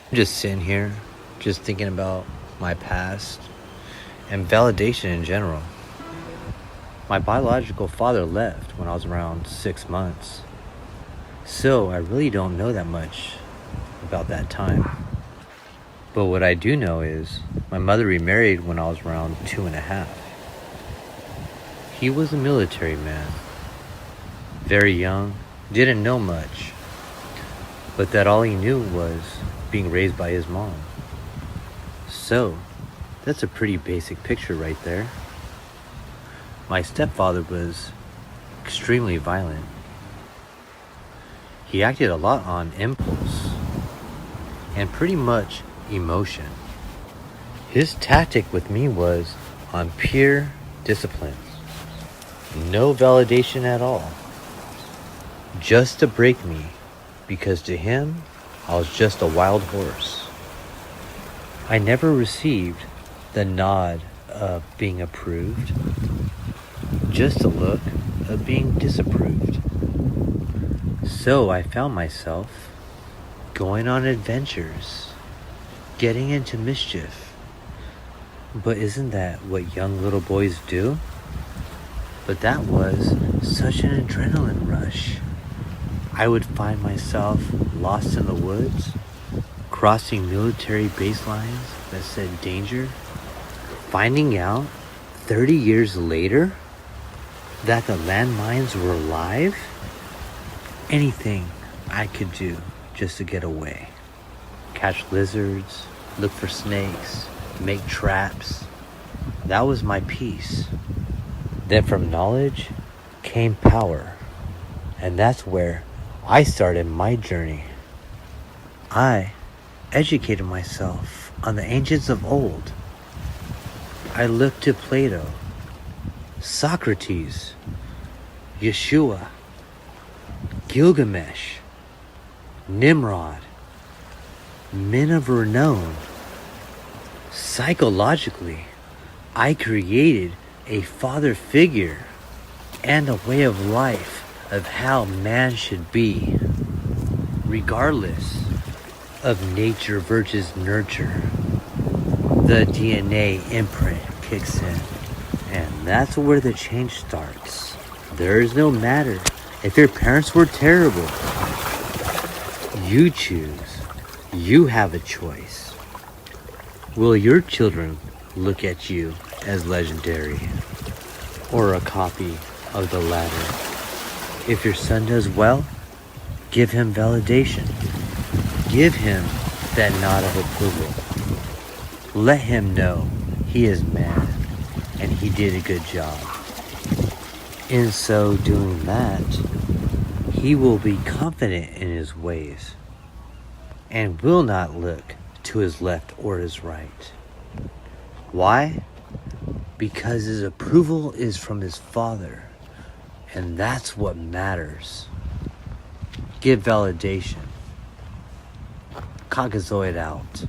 I'm just sitting here, just thinking about my past and validation in general. My biological father left when I was around 6 months, so I really don't know that much about that time. But what I do know is my mother remarried when I was around 2.5. He was a military man, very young, didn't know much, but that all he knew was being raised by his mom. So, that's a pretty basic picture right there. My stepfather was extremely violent. He acted a lot on impulse and pretty much emotion. His tactic with me was on pure discipline. No validation at all. Just to break me, because to him, I was just a wild horse. I never received the nod of being approved, just a look of being disapproved. So I found myself going on adventures, getting into mischief. But isn't that what young little boys do? But that was such an adrenaline rush. I would find myself lost in the woods, crossing military baselines that said danger, finding out 30 years later that the landmines were alive. Anything I could do just to get away. Catch lizards, look for snakes, make traps. That was my peace. Then from knowledge came power. And that's where I started my journey. I educated myself on the ancients of old. I looked to Plato, Socrates, Yeshua, Gilgamesh, Nimrod, men of renown. Psychologically, I created a father figure and a way of life of how man should be, regardless of nature versus nurture. The DNA imprint kicks in, and that's where the change starts. There is no matter if your parents were terrible. You choose. You have a choice. Will your children look at you as legendary, or a copy of the latter? If your son does well, give him validation. Give him that nod of approval. Let him know he is man and he did a good job. In so doing that, he will be confident in his ways and will not look to his left or his right. Why? Because his approval is from his father, and that's what matters. Give validation. Caucasoid out.